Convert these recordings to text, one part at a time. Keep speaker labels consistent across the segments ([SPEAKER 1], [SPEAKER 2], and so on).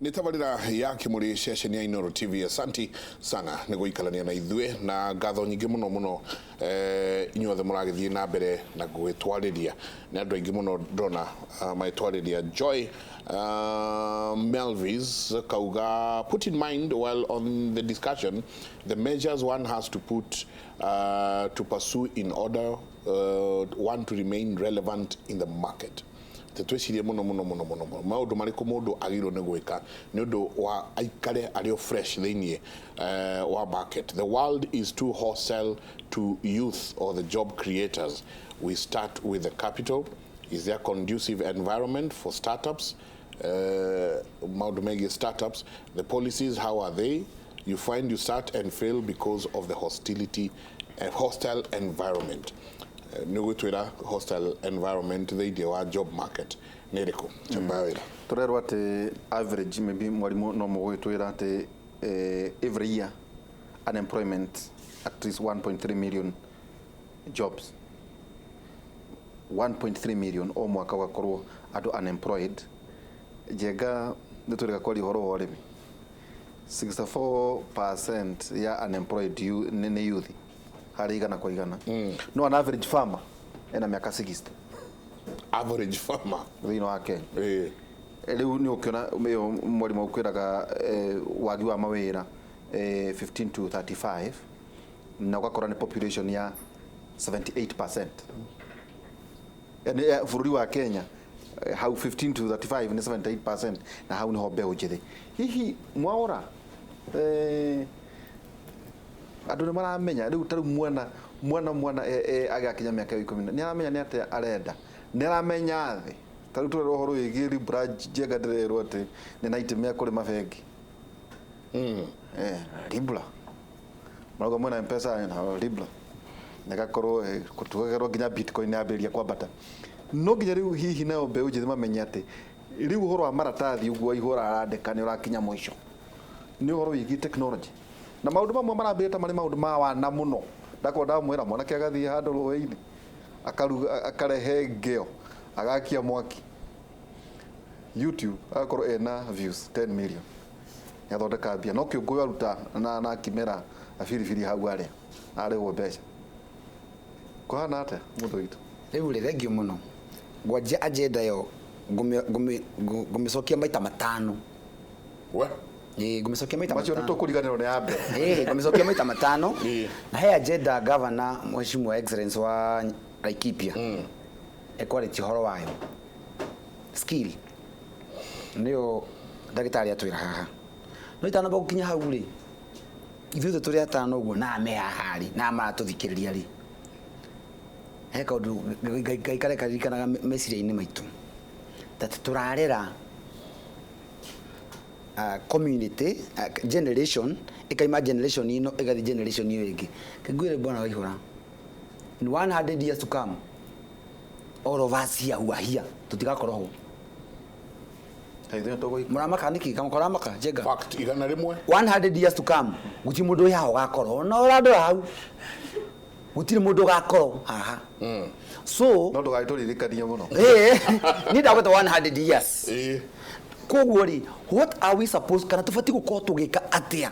[SPEAKER 1] Nitabarira ya Kimuri session ya Inoro TV. Asante sana nĩ gũikarania na ithuĩ na ngatho nyingĩ mũno inyuothe mũragĩthiĩ na mbere na gwĩtwarĩria nĩ andũ aingĩ mũno ndona magĩtwarĩria Joy Melvis kauga put in mind while on the discussion the measures one has to put to pursue in order one to remain relevant in the market. Tetwecirie muno maundu mariko mundu agiro ne gwika ni undu wa aikare ario fresh thinie wa market. The world is too hostile to youth or the job creators. We start with the capital. Is there a conducive environment for startups? Maundu megi startups. The policies, how are they? You find you start and fail because of the hostile environment. Nugutwira hostile environment the wa job market nereko chambawira
[SPEAKER 2] turerwa ati average maybe mwalimu no mugutwira ati every year unemployment at least 1.3 million jobs 1.3 million o mwaka wakorwo adu unemployed jega nturika kwali horo hore 64% ya unemployed youth hari igana kwa igana. No an average farmer ena miaka 60.
[SPEAKER 1] Average farmer
[SPEAKER 2] Thino wake. Riu ni ukiona mwalimu ukwiraga wagi wa mawira 15 to 35 na ukakora ni population ya 78%. Yani fururi wa Kenya how 15 to 35 ni 78% na how ni hobe ujithi. Hihi mwaora adone maramenya riu taru mwana agakinya miaka 10 ni aramenya ni ate arenda ni aramenya thi taru tore rohoro igiri branch jega derero ate ni naitemea kule mafegi libla mago mwana mpesa na libla nagakorwo kutugerwo ginya bitcoin yaberia kwa bata no ginya riu hihi nayo mbeu jithi mamenya ate riu uhoro wa maratathi uguo ihora arandika ni urakinya mwisho ni uhoro wigi technology na maundu mamwe marambirita mari maundu ma wana muno ndakonda mwira mwana ke agathi handu ruini akarehe ngeo agakia mwaki YouTube akoro ena views 10 million yathondeka bia no kiungu aruta na kimera afirifiri hau ari wo mbeca kuhana ate mundu witu
[SPEAKER 3] riu ri thengio muno gwajia agenda yo gumicokia maita matano
[SPEAKER 1] we
[SPEAKER 3] gumicokia maita matano.
[SPEAKER 2] Macho tukuriganiro ni ambe.
[SPEAKER 3] Gumicokia maita matano. Na he agenda governor Mheshimiwa Excellence wa Laikipia. Equality horo wayo. Skill. Ndio ndagitari atwira haha. No itana ba gukinya hau ri. Ithuĩ tũrĩ atano ũguo na me hahari na maratũthikĩrĩria ri. He kaũndũ gaikare karirikanaga meciria-inĩ maitũ. That tũrarera community generation ikaima generation ino igathi generation iyo ingi kigwire bwana waihura in 100 years to come all of us here tutigakorwo ho
[SPEAKER 2] haithe togo
[SPEAKER 3] muramaka niki kamukora maka jega
[SPEAKER 1] fact igana rimwe
[SPEAKER 3] 100 years to come guti mundu yaho gakorwo no urandora hau gutire mundu gakorwo haha so
[SPEAKER 2] no ndugaituririkanio muno
[SPEAKER 3] ni ndagweta 100 years kogori what are we supposed kana tufati gukorwo tugika atia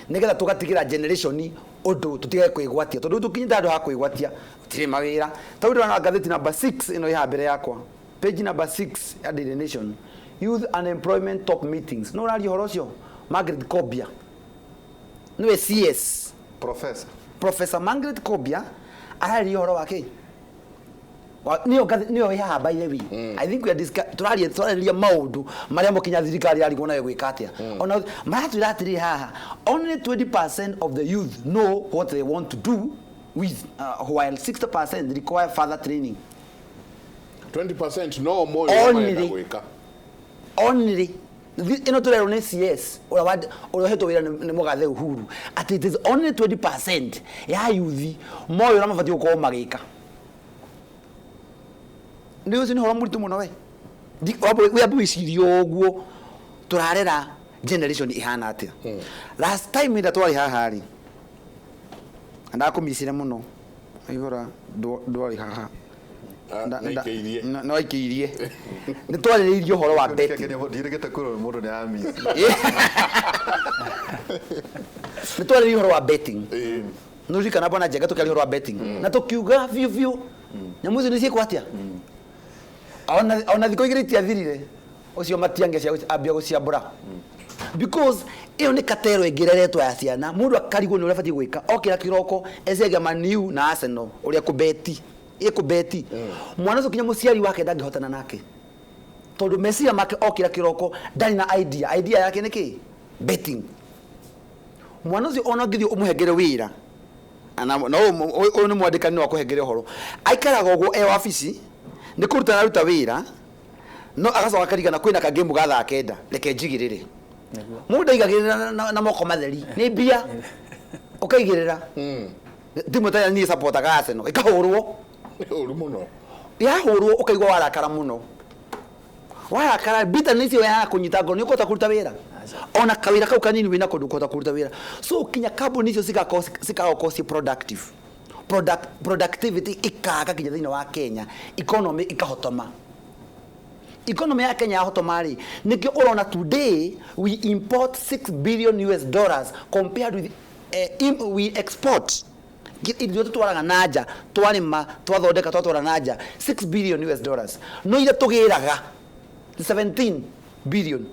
[SPEAKER 3] nigetha tugatigira generation undu tutige kwigwatia tondu tukinyita andu ha kwigwatia tire mawira tawira na gatheti number 6 ino ya mbere yakwa page number 6 ya Daily Nation youth unemployment top meetings no rali horocio Margaret Kobia no CS professor Margaret Kobia ari horo wake niyo ya by the way I think we are turaria maundu maria mokinya thirikari yari gona gwika atia ona maratwira atiri haha only 20% of the youth know what they want to do with while 60% require further training.
[SPEAKER 1] 20% no more gwika
[SPEAKER 3] only ino turero ni CS ora heto wira ni mugathe Uhuru at it is only 20% ya youth moyo ramafati uko magika ndio zini horo muritu muno we we abwicirio oguo turarera generation ihana atia last time ida twari haha ri anda kumisire muno ihora ndwari haha no ikiirie ni twaririirio horo wa betting
[SPEAKER 2] ndirigete kuro mundu ni ami
[SPEAKER 3] ni twaririirio horo wa betting no rikana bwana Njenga tukari horo wa betting na tukiuga view nyamu icio ni ciekwo atia ona thiko igiri tiathirire ucio matiange cia ambia guciambura because iyo ni katero ingireretwo ya ciana mundu akarigwo ni uria fati gwika okira kiroko ezega maniu na Arsenal uria kubeti ikubeti mwana ucio kinya muciari wake ndangihotana nake tondu meciria make okira kiroko ndani na idea yake niki betting mwana ucio ona ngithio umuhengere wira ana no uyu ni mwandikani wa kuhengere horo aikaraga uguo wabici ni kuruta ruta wira no agacoka karigana kwina ka game gatha kenda reke njigirire mundu aigagirira na moko matheri ni mbia ukaigirira timu ta ni supporter ga Arsenal ikahurwo
[SPEAKER 1] uru muno
[SPEAKER 3] yahurwo ukaigwa warakara muno warakara bita nicio ya kunyita ngoro ni ukota kuruta wira ona kawira kau kanini wina kundu ukota kuruta wira so kinya carbon nicio sikakosi productivity ikaga kinya thina wa Kenya economy ikahotoma economy ya Kenya hotomari nikio urona today we import $6 billion compared with we export ithuĩ tutwaraga nanja twarima twathondeka twatwara nanja $6 billion no ile tugiraga 17 billion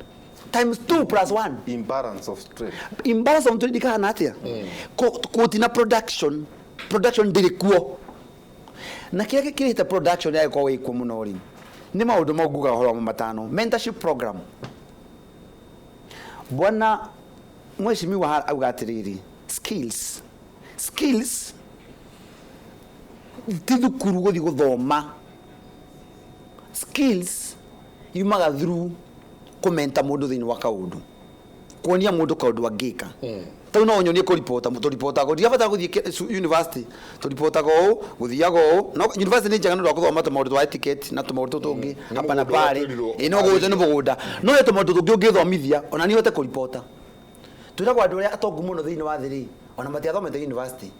[SPEAKER 3] times 2 plus 1
[SPEAKER 2] imbalance of trade
[SPEAKER 3] kana atia kutina production ndiri kuo na kile kirite production ya kwa wiko muno ri ni maundu maguga horo matano mentorship program bwana mheshimiwa auga atiriri skills tithukuru guthi guthoma skills yumaga through kumenta mundu thini wa kaundu kuonia mundu kaundu angika tau no nyonie ko reporta go diabata guthi university to reporta go guthiago no university ni njega no guthoma to maundu wa ticket na to maundu tungi hapa na pale ino go ni mugunda no to maundu tungi ungithomithia ona ni hote ko reporta twiragwo andu aria atongu muno thini wa thiri ona matiathomete university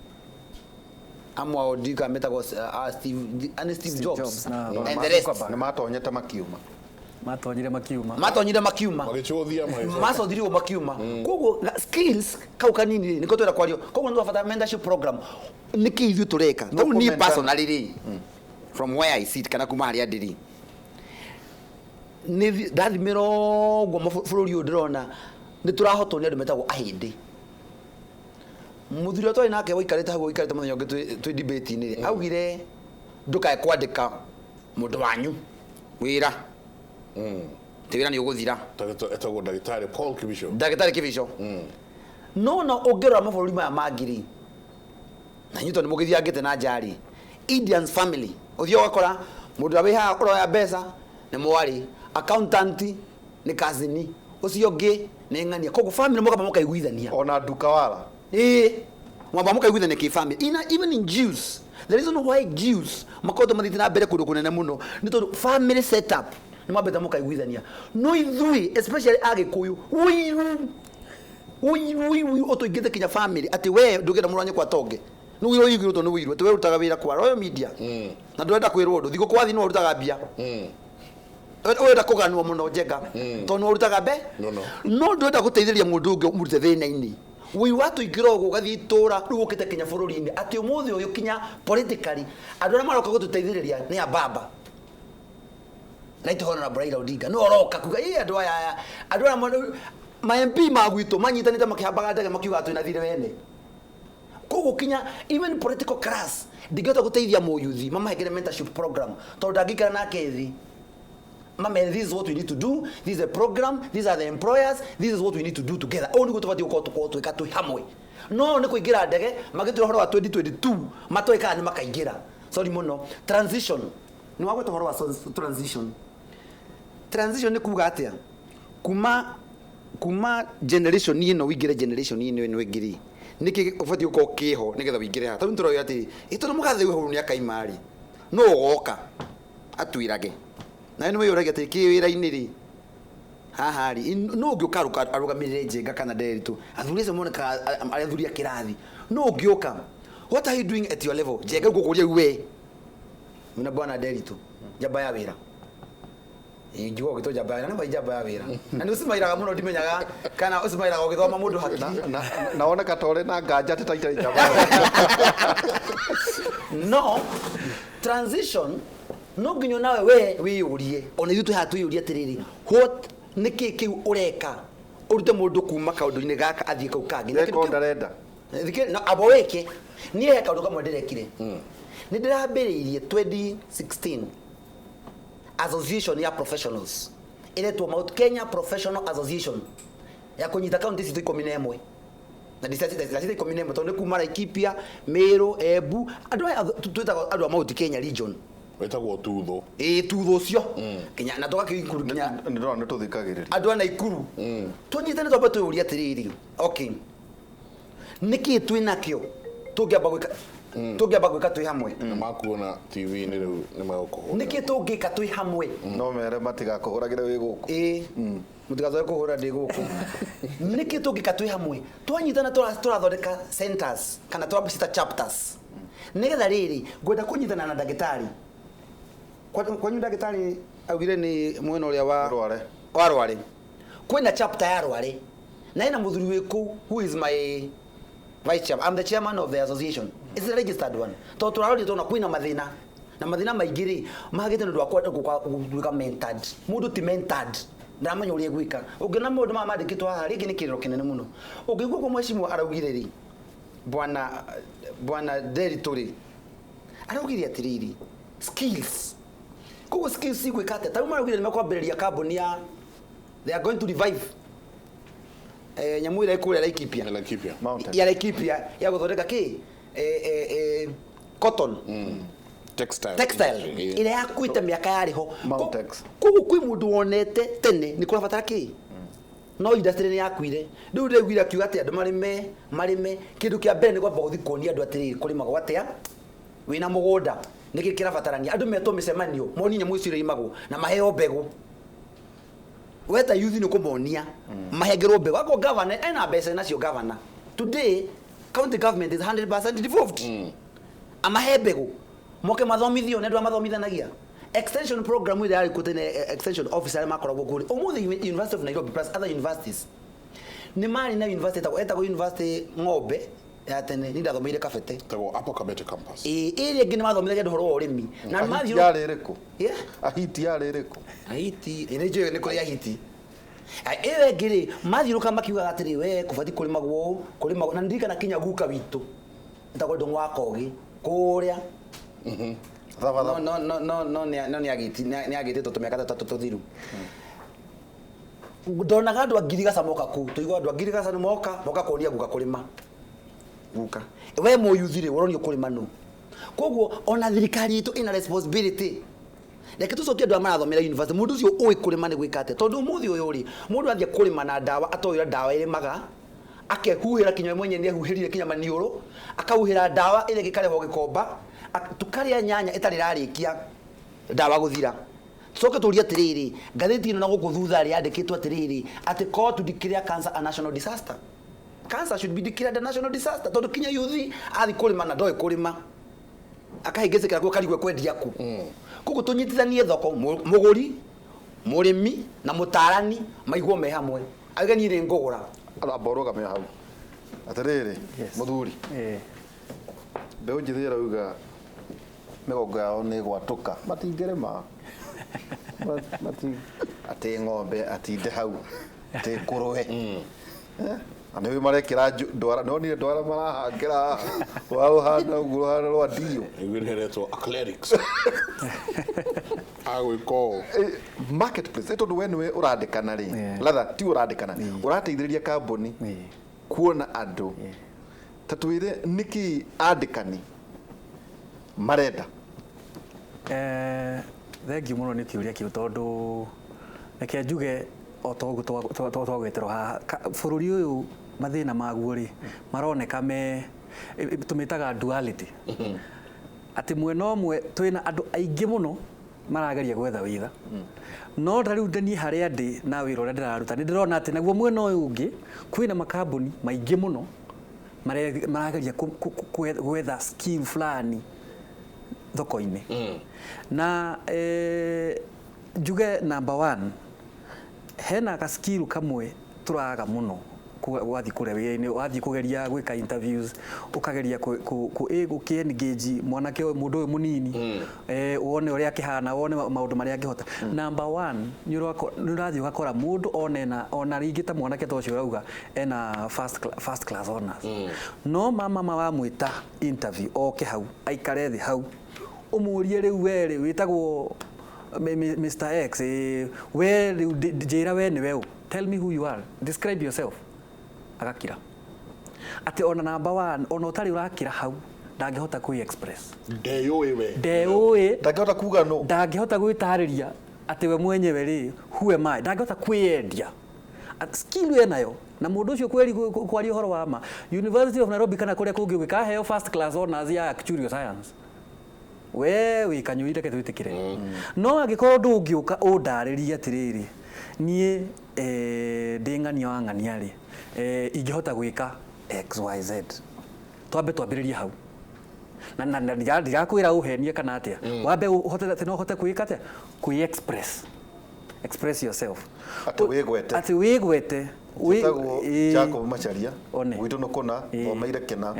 [SPEAKER 3] amwa odika metago Steve Jobs and the rest
[SPEAKER 2] na matonyete makiuma
[SPEAKER 3] matonyire makiuma
[SPEAKER 1] magichuthia
[SPEAKER 3] masodhirio makiuma kogo skills kau kanini niko twera kwario kogo ndo afata mentorship program niki ithu tureka no ni personally from where I sit kana kuma hari adiri ni dadi mirongo mafururi udirona ni turahotwo ni andu metagwo ahindi muthuri otoi nake wikarite hago wikarite muthenya ungi twi debate ni augire ndukae kwandika mundu wanyu wira tiwira ni uguthira
[SPEAKER 1] etagwo ndagitari Paul Kivisho
[SPEAKER 3] no ongera maburi maya magiri na nyito ni mugithia ngite na njari Indian family uthio wakora mundu abiha uroya mbeca ni mwari accountant ni kazini ucio ngi ni ngania kogo family moka pamoka iguithania
[SPEAKER 2] ona duka wala
[SPEAKER 3] mwamba moka iguithania ki family even in Jews the reason why Jews makoto mathithina mbere kundu kunene muno ni tondu family setup ni mabeta moka iguithania no ithui especially agikuyu ui oto igete kinya family ati we ndugera muranye kwa tonge no wiro yigiru to no wiro ati we rutaga wira kwa Royal Media na ndwenda kwirwo ndu thigo kwathi no rutaga mbia we nda kuganwa muno Njenga to no rutaga be no ndwenda guteithĩrĩria mundu ungi umurute thĩna-inĩ we watu ikirogo gathi tora rugukite kinya bururi-inĩ ati umuthi uyu kinya politically andu aria maroka gututeithĩrĩria ni ababa Right Honorable Raila Odinga no oroka kuga andu aya ma MP magwito manyitanite makihambaga ndege makiuga twina thire wene kogo kinya even political class digeta guteithia muyuthi mama hegere mentorship program to ndagikara na kethi mama this is what we need to do, this is a program, these are the employers, this is what we need to do together only go tubati uko twika hamwe no ni kuingira ndege magitu horo wa 2022 matoika ni makaingira sorry muno transition ni wagwe horo wa transition ni kuga atia kuma generation ino wigire generation ino ni wigiri niki ufati uko kiho nigetha wigire ha tondu turo ati ito mugathe huru ni akaimari no goka atwirage na ino yuragia ati ki wira-ini ri haha ri no ngioka arugamirire Njenga kana Nderitu athurize moneka athuria kirathi no ngioka what are you doing at your level Njenga gukuria we mina bwana Derito jaba ya wira ingiwa gito jaba na ba jaba ya wira na usimairaga muno ndimenyaga kana usimairaga ugithoma mundu haki
[SPEAKER 2] naona katore na nganja tetaita jaba
[SPEAKER 3] no transition no nginyo nawe we urie ona ithu hatu yuria tiriri what niki kiu ureka urute mundu kuma kaundu-ini gaka athie kau kangi
[SPEAKER 2] ndeko ndarenda
[SPEAKER 3] na abo weke ni he kaundu kamwe ndirekire ni ndirambiriirie 2016 association ya professionals iretwo Mount Kenya Professional Association ya kunyita kaunti citu 11 na disati 11 tondu kuma Laikipia Meru Embu andu twitaga andu a Mount Kenya region
[SPEAKER 1] wetagwo tutho
[SPEAKER 3] tutho cio Kenya na toka Kimuri Kenya
[SPEAKER 2] ndiro ne tuthikagiriria
[SPEAKER 3] andu ana ikuru tunyitane toba tuyuria tiriri okay niki twinakio tungiamba gwika twi hamwe
[SPEAKER 1] na makuona TV ni riu ni magukuhura
[SPEAKER 3] niki tungika twi hamwe
[SPEAKER 2] no mere matiga kuhuragire wi guku
[SPEAKER 3] mutigazoe kuhura ndi guku niki tungika twi hamwe twanyitana turathondeka centers kana twabita chapters nigetha riri ngwenda kunyitana na ndagitari kwa ndagitari augire ni mwena uria wa Rware kwina chapter ya Rware na ina muthuri wiku who is my vice chairman. I'm the chairman of the association. It's a registered one. To turarori tona kwina mathina na mathina maingiri magite ndu akwa gwika mentored mundu ti mentored ndamanya uria gwika ungina mundu mandikitwa haha rigi ni kiriro kinene muno ungigwa kwa mweshimu araugire ri bwana Derito araugire atiriri skills kuko skills igwikate taruma araugire nimekwambiriria kambuni ya they are going to revive nyamwira ikure Laikipia ya Laikipia ya guthondeka ki cotton textile ile yakuite miaka yariho kuko kwi mundu wonete tene ni kurabatara ki no industry ni yakuire riu ndiguira kiuga ati andu marime kindu kia mbere ni kwamba guthi kuonia andu atiriri kurima gwatia wina mugunda niki kirabatarania andu metwo micemanio moni nyamu icio irimagwo na maheo mbegu weta youth ni kumonia mahegero mbegu ako governor ena mbeca nacio governor today county government is 100% devolved amahe mbegu moke mathomithio ne ndu mathomithanagia extension program ile yari kutene extension officer makoragwo kuri umuthi University of Nairobi plus other universities ni mari na university eta university ng'ombe ya tene ni ndathomeire Kabete
[SPEAKER 1] tago hapo Kabete campus
[SPEAKER 3] ile ngine mathomire ndu horo urimi
[SPEAKER 2] na mathio yari riko ahiti yari riko
[SPEAKER 3] ahiti ile je ni kuri ahiti ile ngire mathiruka makiuga atiri we kubati kurimagwo na ndirikana kinya guka witu ntago ndo wakogi kuria no ni agiti tutumeka tatatu tuthiru ndonaga andu angirigaca moka ku tuigwa andu angirigaca ni moka kuonia guka kurima guka we muyuthire woronio kurima no koguo ona thirikari itu ina responsibility leke tucokie andu marathomera university mundu ucio uwi kurima ni gwikate tondu muthi uyu ri mundu athie kurima na dawa atoira dawa irimaga akehuhira kinywa mwenye ni ahuhirire kinya maniuru akahuhira dawa ile gikareho gikomba tukaria nyanya itaririkia dawa guthira soke turia tiriri gatheti ino na guku thutha ri andikitwa tiriri ati court to declare cancer a national disaster. Cancer should be declared a national disaster tondu kinya yuthi athi kurima na ndoi kurima akahingicikira gwo karigwe kwendia ku kuko tunyitithanie thoko muguri murimi na mutarani maigwo me hamwe ageni ri ngugura
[SPEAKER 2] araboroga me hau atiriri muthuri mbeu njithira uga migongo yao ni gwatuka matingirema ati ng'ombe atinde hau ati kuruwe ane we marekira ndwara no ni ndwara marahangira wao hana uguruhana rwa dio
[SPEAKER 1] iwireretwo clerics agwiko
[SPEAKER 2] marketplace eto ndo wenwe urandikana ri latha ti urandikana urateithiriria kambuni kuona andu tatwire niki andikani marenda
[SPEAKER 4] thengi muno ni kiuria kiu tondu reke njuge otogu twagweterwo haha bururi uyu mathina maguo ri maroneka me tumitaga duality ati mwena umwe twina andu aingi muno marageria gwetha witha no riu ndeni haria ndi na wira uria ndiraruta ndirona ati naguo mwena uyu ungi kwina makambuni maingi muno marageria gwetha scheme fulani thoko-inĩ na njuge number 1 hena ka skill kamwe turaga muno wathi kure wĩra-inĩ wathi kugeria gwĩka interviews ukageria ku engage mwanake mundu uyu munini wone uria akihana wone maundu maria angihota number 1 ni urathi ugakora mundu ona ringita mwanake ta ucio urauga ena first class honors no mama wa mwita interview oke hau aikare thi hau umurie riu weri witagwo Mr X we njira we ni wewe tell me who you are describe yourself agakira ati ona number 1 ona utari urakira hau ndangihota ku express ndeoe
[SPEAKER 2] ndangihota kuga no
[SPEAKER 4] ndangihota gwitariria ati we mwenyewe ri who am I ndangihota kwiendia skill we nayo na mundu ucio kweri kwari horo wa ma University of Nairobi kana kuria kungi gwika heo first class honors ya actuarial science we wikanyuire ke twitikire no agikorwo ndungiuka undariria atiriri nie nding'ania wa ng'ania ri ingihota gwika XYZ twambiriria hau na ndigakwira uhenie kana atia wambe uhote no hote gwika atia ku express yourself ati wigwete
[SPEAKER 2] Jacob Macharia witu no kona thomeire kena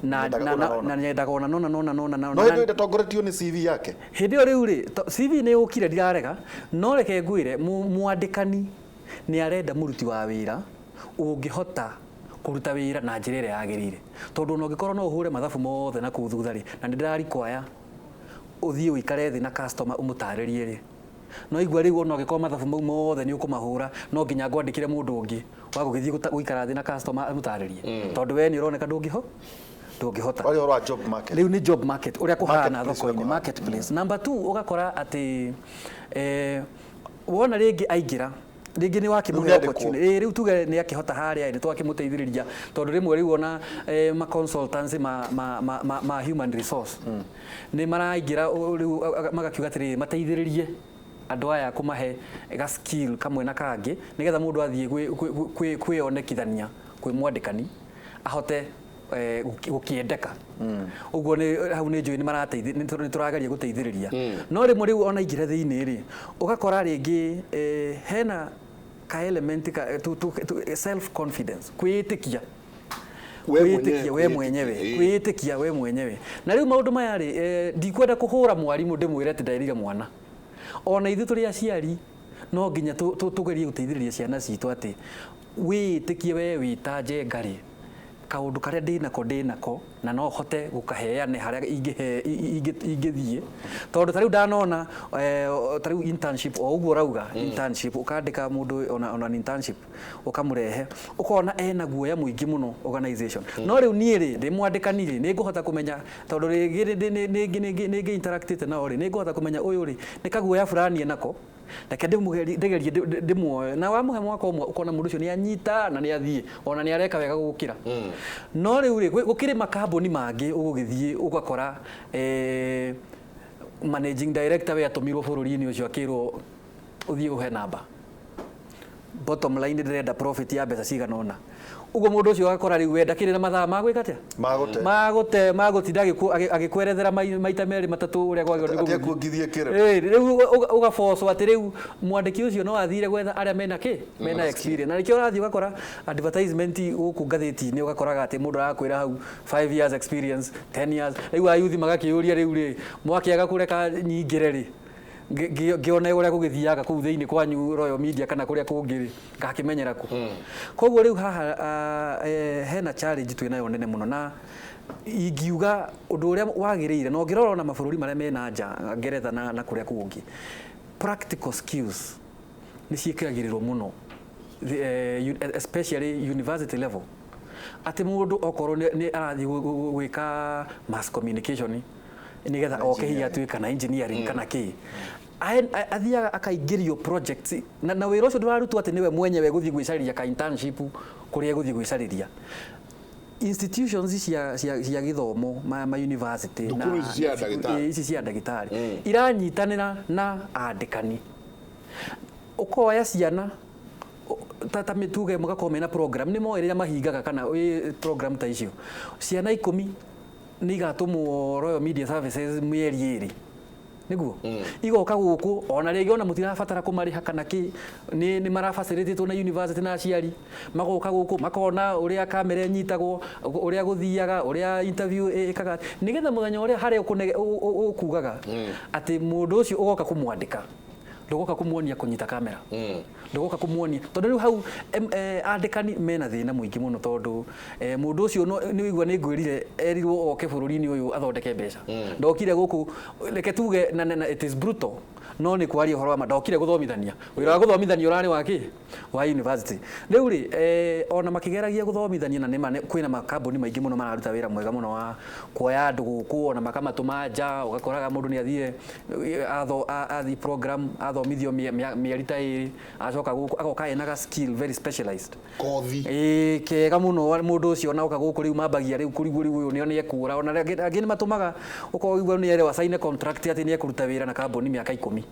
[SPEAKER 2] na
[SPEAKER 4] nyendaga ona nona
[SPEAKER 2] no hindi ndatongoretio ni CV yake
[SPEAKER 4] hindi o riu ri CV ni ukire ndirarega no reke ngwire mwandikani ni arenda muruti wa wira ungihota kuruta wira na njira ĩrĩa yagĩrĩire tondu no ngikorwo no uhure mathabu mothe na kuthutha ri na ndirari kwaya uthie uikare thi na customer umutaririe ri no igwa riu no ngikorwo mathabu mau mothe ni ukumahura no nginya ngwandikire mundu ungi wa gugithie guikara thi na customer umutaririe tondu we ni uroneka ndungihota
[SPEAKER 2] wali ora job market
[SPEAKER 4] riu ni job market uria kuhana thoko-inĩ marketplace number 2 ugakora ati wona ringi aingira ringi ni wakimuhe opportunity riu tuge ni akihota haria ni twakimuteithiriria tondu rimwe riu ona ma consultancy ma human resource ni maraingira riu magakiuga atiri mateithiririe andu aya kumahe ga skill kamwe na kangi nigetha mundu athie kwionekithania kwi mwandikani ahote gukiendeka uguo ni hau ni njui ni marateithia ni turageria guteithiriria no rimwe riu ona ingire thiini ri ugakora ringi hena ka element ka self confidence kwitikia we mwenyewe na riu maundu maya ri ndikwenda kuhura mwarimu ndimwire ati ndairire mwana ona ithu turi aciari no nginya tugerie guteithiriria ciana citu ati witikie we witaje ngari kaundu karia ndinako na no hote gukaheane haria ingithie tondu tariu ndanona tariu internship o uguo rauga internship ukandika mundu ona internship ukamurehe ukona ena guoya muingi muno organization no riu nie ri ndi mwandikani ri ni nguhota kumenya tondu ni interactite na ori ni nguhota kumenya uyu ri ni kaguoya fulani enako reke ndigerie ndimuoe na wamuhe mwaka umwe ukona mundu ucio ni anyita na ni athie ona ni areka wega gukira no riu ri gukire makambuni mangi ugugithie ugakora managing director we atumirwo bururi-ini ucio akirwo uthie uhe namba bottom line ndirenda profit ya mbeca cigana ona uguo mundu ucio agakora riu wenda kire na mathaa magwika atia magutinda agikwerethera maita meri matatu uria gwagirwo
[SPEAKER 2] ati kuongithie kire
[SPEAKER 4] riu ugaforce ati riu mwandiki ucio no athire gwetha aria mena experience na nikio urathi ugakora advertisement guku ngatheti-ini ugakoraga ati mundu arakwira hau 5 years experience 10 years riu ayuthi magakiuria riu ri mwakiaga kureka nyingire ri ngione uria gugithiaga kuu thiini kwanyu Royal Media kana kuria kungiri ngakimenyera ku koguo riu haha hena challenge twinayo nene muno na ingiuga undu uria wagiriire no ngirora na mabururi maria mena nja Ngeretha na kuria kungi practical skills ni ciikiragirirwo muno especially university level ati mundu okorwo ni arathi gwika mass communication nigetha oke hiya atuika na engineering kana ki athiaga akaigirio projects na wira ucio ndurarutwo ati niwe mwenyewe guthii gwicariria ka internship kuria guthii gwicariria institutions cia githomo ma university na ici cia ndagitari iranyitanira na andikani ukoya ciana tata mituge mugakomena program ni moiria mahingaga kana program ta icio ciana 10 nĩ igatumwo Royal Media Services mĩeri ĩrĩ niguo igoka guku ona rĩngĩ ona mutirabatara kumariha kana ki ni marafacilitĩtwo na university na aciari magoka guku makona uria kamera nyitagwo uria guthiaga uria interview ikaga nigetha muthenya uria hari ukugaga ati mundu ucio ugoka kumwandika ndogoka kumuonia kunyita kamera ndogoka kumuonia tondu riu hau andikani mena thina muingi muno tondu mundu ucio ni wigua ni ngwirire erirwo oke bururi-ini uyu athondeke mbeca ndokire guku reke tuge na it is brutal no ni kwaria horo ma ndokire guthomithania wira wa guthomithania urari waki wa university riu ri ona makigeragia guthomithania na nima kwina makambuni maingi muno mararuta wira mwega muno wa kuoya andu guku ona makamatuma nja ugakoraga mundu ni athie athi program athomithio mieri ta iri acoka guku agoka enaga skill very specialized
[SPEAKER 1] kothi
[SPEAKER 4] kega muno mundu ucio na uka guku riu mambagia riu kurigwo riu uyu ni ekura ona angĩ matumaga ukoigwa ni ere wasaine contract ati ni ekuruta wira na kambuni miaka 10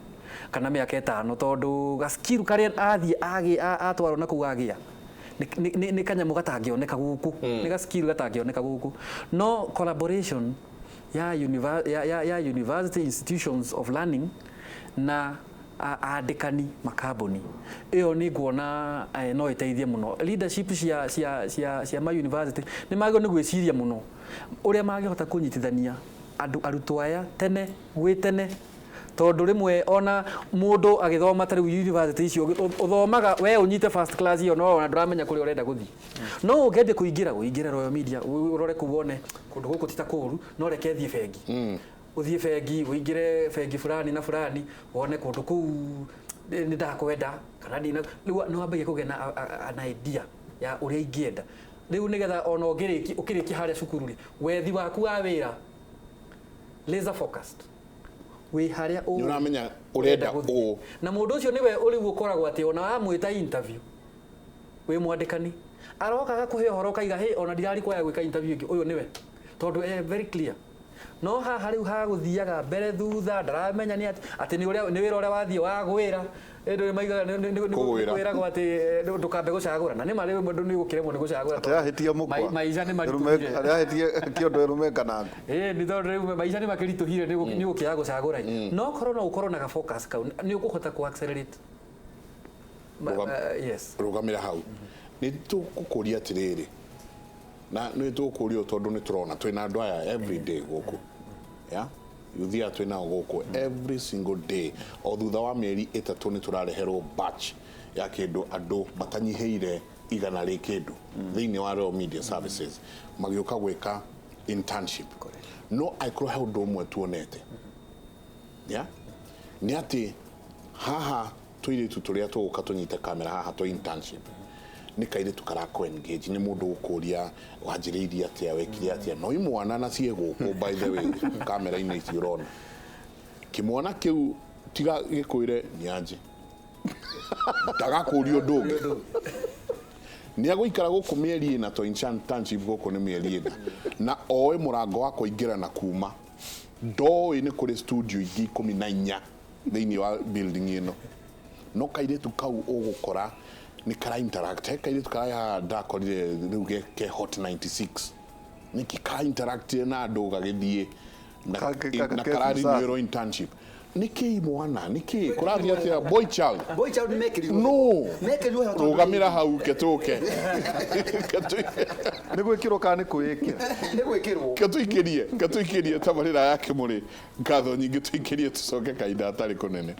[SPEAKER 4] kana miaka 5 tondu ga skill karia athie atwarwo na kugagia ni kanyamu gatangioneka guku ni ga skill gatangioneka guku no collaboration ya university institutions of learning na andikani makambuni iyo ni nguona no iteithie muno leadership cia ma university ni magio ni gwiciria muno uria magihota kunyitithania andu arutwo aya tene gwitene tondu rimwe ona mundu agithoma ta riu university icio uthomaga we unyite first class iyo no ona ndramenya kuri urenda guthi no ugende kuingira Royal Media urore kuwone kundu guku titakuru no reke thie bengi uthie bengi uingire bengi fulani na fulani wone kundu kuu ni ndakwenda kana ni no ambaye kugena an idea ya uria ingienda riu nigetha ona ukiriki haria cukuru ri wethi waku wa wira laser focused we haria
[SPEAKER 1] ni uramenya urenda u
[SPEAKER 4] na mundu ucio niwe uri gukoragwo ati ona amwita interview we mwandikani arokaga kuhe horo kaiga he ona ndirari kwaya gwika interview ingi uyu niwe tondu very clear no haha riu ha guthiaga mbere thutha ndaramenya ni ati ni wira uria wathie wa gwira endo maiga ni wira gwa ati ndukambe gucagura na ni mari mundu ni gukiremwo ni gucagura
[SPEAKER 2] ati ahitia mukwa
[SPEAKER 4] maica ni mari
[SPEAKER 2] ahitia kiondo rumeka nangu
[SPEAKER 4] ni tondu riu maica ni makirituhire ni gukiaga gucagura no korona ukorona ga focus kau ni ukuhota ku accelerate yes
[SPEAKER 1] rugamira hau ni tukukuria atiriri na nä tå kå rio tondå nä tå rona twä na andå aya every day gå kå yuthia twä nao gå kå every single day o thutha wa mä eri 3 nä tå rareherwo batch ya kä ndå andå matanyihä ire igana rä kä ndå thä-inä wa Royal Media Services magä å ka gwä ka internship no aikorwo he å ndå å mwe tuonete nä atä haha tå irä tu tå rä a tå gå ka tå nyite kamera haha tå internship ni kaire tukarako engage ni mundu ukuria wanjiriirie atia wekire atia no imwana na cie guku by the way kamera ine itirona kimwana kiu tiga gikwire nianje ndagakurio ndungi ni aguikara guku mieri na to internship guku ni mieri na oe murango wa kuingira na kuma ndoi ni kuri studio ingi 14 thiini wa building ino no kaire tukau ugukora ni kara interact kaire tukaya ndakorire riu ke hot 96 ni kika interact na andu gagithie na karari ni internship niki mwana niki kurathia atia boy child no rugamira hau ketuke
[SPEAKER 2] ni gwikirwo kana ni kuikira
[SPEAKER 3] ni gwikirwo
[SPEAKER 1] ketuikirie tabarira ya Kimuri ngatho nyingi tuikirie tucoke kaida atari kunene